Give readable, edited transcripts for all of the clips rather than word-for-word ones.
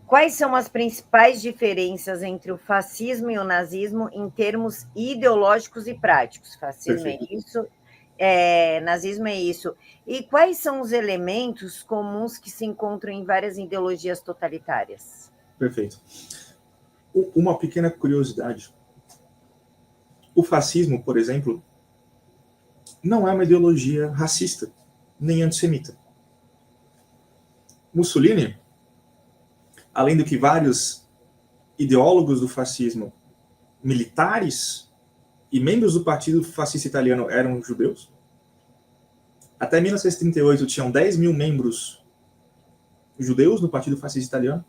Quais são as principais diferenças entre o fascismo e o nazismo em termos ideológicos e práticos? Fascismo Perfeito. é isso, nazismo é isso. E quais são os elementos comuns que se encontram em várias ideologias totalitárias? Perfeito. Uma pequena curiosidade. O fascismo, por exemplo, não é uma ideologia racista, nem antissemita. Mussolini, além do que vários ideólogos do fascismo, militares e membros do Partido Fascista Italiano eram judeus. Até 1938 tinham 10 mil membros judeus no Partido Fascista Italiano.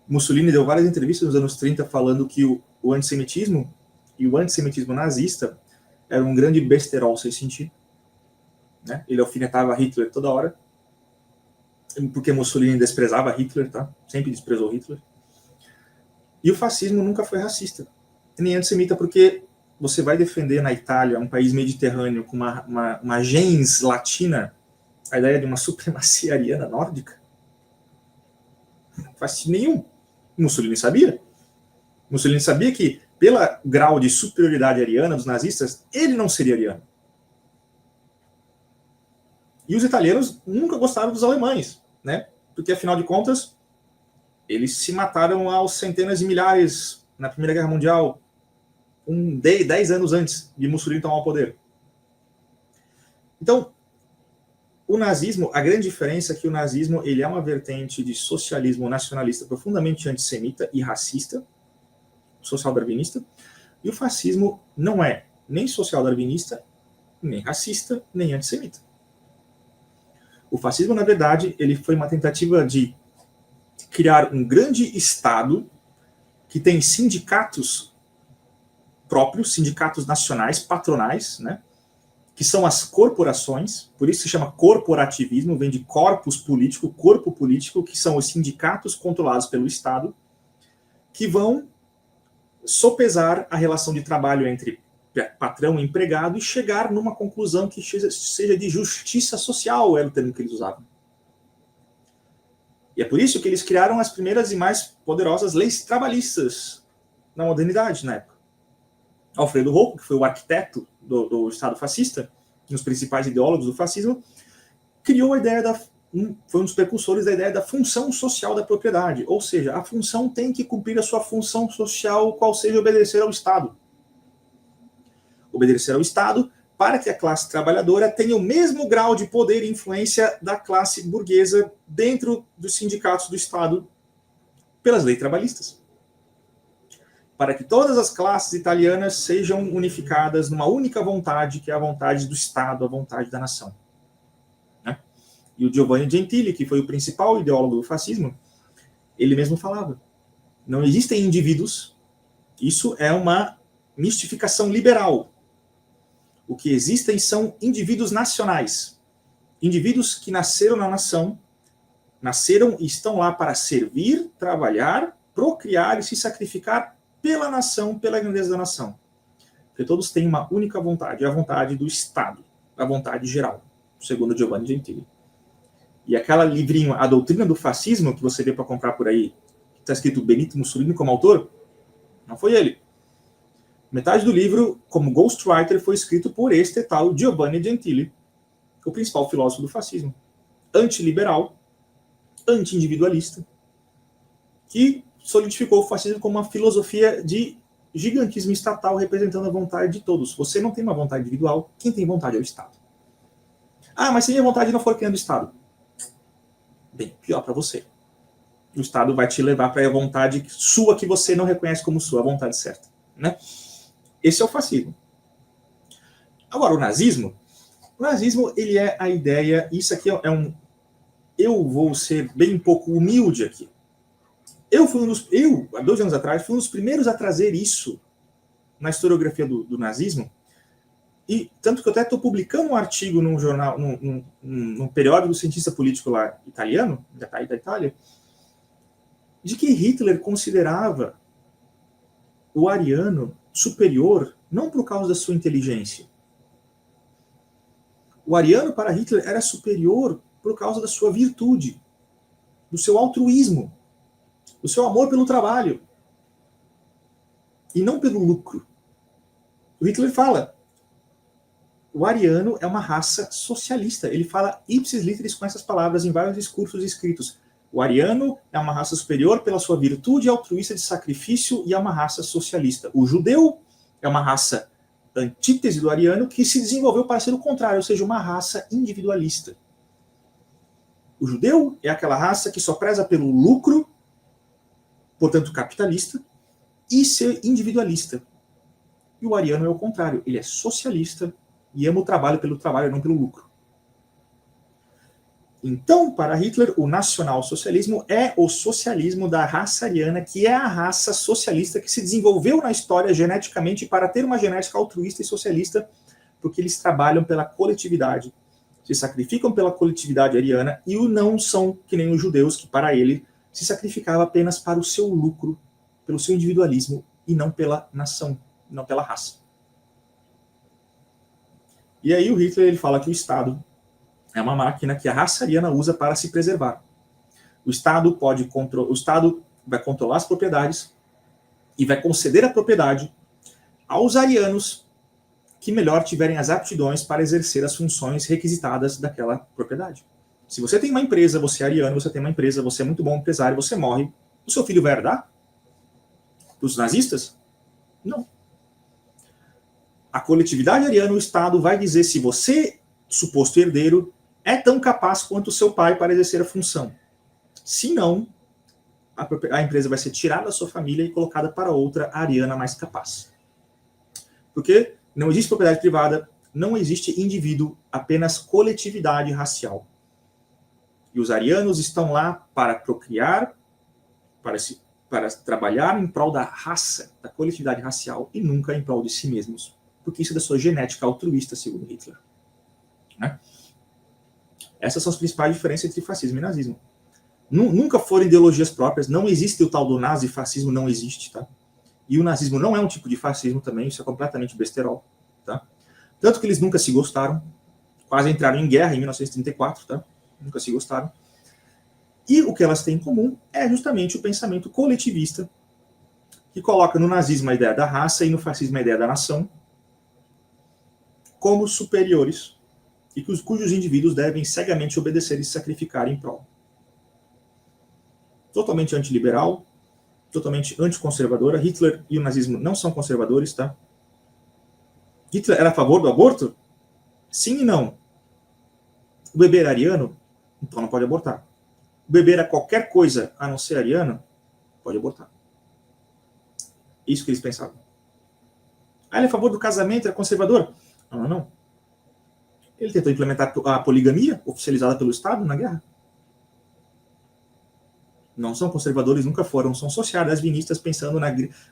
Mussolini deu várias entrevistas nos anos 30 falando que o antissemitismo e o antissemitismo nazista era um grande besterol sem sentido. Né? Ele alfinetava Hitler toda hora, porque Mussolini desprezava Hitler, tá? Sempre desprezou Hitler. E o fascismo nunca foi racista, nem antissemita, porque você vai defender na Itália, um país mediterrâneo com uma gens latina, a ideia de uma supremacia ariana nórdica? Não faz sentido nenhum. Mussolini sabia. Mussolini sabia que, pelo grau de superioridade ariana dos nazistas, ele não seria ariano. E os italianos nunca gostaram dos alemães, né? Porque, afinal de contas, eles se mataram aos centenas de milhares na Primeira Guerra Mundial, 10 anos antes de Mussolini tomar o poder. Então, o nazismo, a grande diferença é que o nazismo ele é uma vertente de socialismo nacionalista profundamente antissemita e racista, social-darwinista, e o fascismo não é nem social-darwinista, nem racista, nem antissemita. O fascismo, na verdade, ele foi uma tentativa de criar um grande Estado que tem sindicatos próprios, sindicatos nacionais, patronais, né, que são as corporações, por isso se chama corporativismo, vem de corpus político, corpo político, que são os sindicatos controlados pelo Estado, que vão sopesar a relação de trabalho entre patrão e empregado e chegar numa conclusão que seja de justiça social, era o termo que eles usavam. E é por isso que eles criaram as primeiras e mais poderosas leis trabalhistas na modernidade, na época. Alfredo Rocco, que foi o arquiteto do Estado fascista, um dos principais ideólogos do fascismo, criou a ideia foi um dos precursores da ideia da função social da propriedade, ou seja, a função tem que cumprir a sua função social, qual seja obedecer ao Estado. Obedecer ao Estado para que a classe trabalhadora tenha o mesmo grau de poder e influência da classe burguesa dentro dos sindicatos do Estado pelas leis trabalhistas. Para que todas as classes italianas sejam unificadas numa única vontade, que é a vontade do Estado, a vontade da nação. Né? E o Giovanni Gentili, que foi o principal ideólogo do fascismo, ele mesmo falava, não existem indivíduos, isso é uma mistificação liberal. O que existem são indivíduos nacionais, indivíduos que nasceram na nação, nasceram e estão lá para servir, trabalhar, procriar e se sacrificar pela nação, pela grandeza da nação. Porque todos têm uma única vontade, a vontade do Estado, a vontade geral, segundo Giovanni Gentili. E aquela livrinho, A Doutrina do Fascismo, que você vê para comprar por aí, que está escrito Benito Mussolini como autor, não foi ele. Metade do livro, como ghostwriter, foi escrito por este tal Giovanni Gentili, o principal filósofo do fascismo. Antiliberal, anti-individualista, que solidificou o fascismo como uma filosofia de gigantismo estatal representando a vontade de todos. Você não tem uma vontade individual, quem tem vontade é o Estado. Ah, mas se minha vontade não for criando o Estado? Bem, pior para você. O Estado vai te levar para a vontade sua que você não reconhece como sua, a vontade certa. Né? Esse é o fascismo. Agora, o nazismo, ele é a ideia, isso aqui é um... Eu vou ser bem pouco humilde aqui. Há 12 anos atrás, fui um dos primeiros a trazer isso na historiografia do nazismo, e tanto que eu até estou publicando um artigo num jornal, num periódico cientista político lá italiano, da Itália, de que Hitler considerava o ariano superior não por causa da sua inteligência. O ariano para Hitler era superior por causa da sua virtude. do seu altruísmo, do seu amor pelo trabalho, e não pelo lucro. O Hitler fala, o ariano é uma raça socialista. Ele fala ipsis literis com essas palavras em vários discursos escritos. O ariano é uma raça superior pela sua virtude altruísta de sacrifício e é uma raça socialista. O judeu é uma raça antítese do ariano que se desenvolveu para ser o contrário, ou seja, uma raça individualista. O judeu é aquela raça que só preza pelo lucro, portanto capitalista, e ser individualista. E o ariano é o contrário, ele é socialista e ama o trabalho pelo trabalho, não pelo lucro. Então, para Hitler, o nacional-socialismo é o socialismo da raça ariana, que é a raça socialista que se desenvolveu na história geneticamente para ter uma genética altruísta e socialista, porque eles trabalham pela coletividade, se sacrificam pela coletividade ariana e não são que nem os judeus, que para ele se sacrificava apenas para o seu lucro, pelo seu individualismo e não pela nação, não pela raça. E aí o Hitler ele fala que o Estado é uma máquina que a raça ariana usa para se preservar. O Estado vai controlar as propriedades e vai conceder a propriedade aos arianos que melhor tiverem as aptidões para exercer as funções requisitadas daquela propriedade. Se você tem uma empresa, você é ariano, você tem uma empresa, você é muito bom empresário, você morre, o seu filho vai herdar? Dos nazistas? Não. A coletividade ariana, o Estado, vai dizer se você, suposto herdeiro, é tão capaz quanto o seu pai para exercer a função. Se não, a empresa vai ser tirada da sua família e colocada para outra ariana mais capaz. Porque não existe propriedade privada, não existe indivíduo, apenas coletividade racial. E os arianos estão lá para procriar, para trabalhar em prol da raça, da coletividade racial, e nunca em prol de si mesmos. Porque isso é da sua genética altruísta, segundo Hitler. Né? Essas são as principais diferenças entre fascismo e nazismo. Nunca foram ideologias próprias, não existe o tal do nazifascismo, não existe, tá? E o nazismo não é um tipo de fascismo também, isso é completamente besterol, tá? Tanto que eles nunca se gostaram, quase entraram em guerra em 1934, tá? Nunca se gostaram. E o que elas têm em comum é justamente o pensamento coletivista, que coloca no nazismo a ideia da raça e no fascismo a ideia da nação como superiores e cujos indivíduos devem cegamente obedecer e se sacrificar em prol. Totalmente antiliberal, totalmente anticonservadora. Hitler e o nazismo não são conservadores, tá? Hitler era a favor do aborto? Sim e não. O bebê era ariano? Então não pode abortar. O bebê era qualquer coisa a não ser ariano? Pode abortar. Isso que eles pensavam. Ele é a favor do casamento, é conservador? Não. Ele tentou implementar a poligamia, oficializada pelo Estado, na guerra. Não são conservadores, nunca foram. São sociais-darwinistas pensando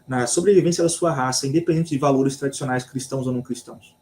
na sobrevivência da sua raça, independente de valores tradicionais cristãos ou não cristãos.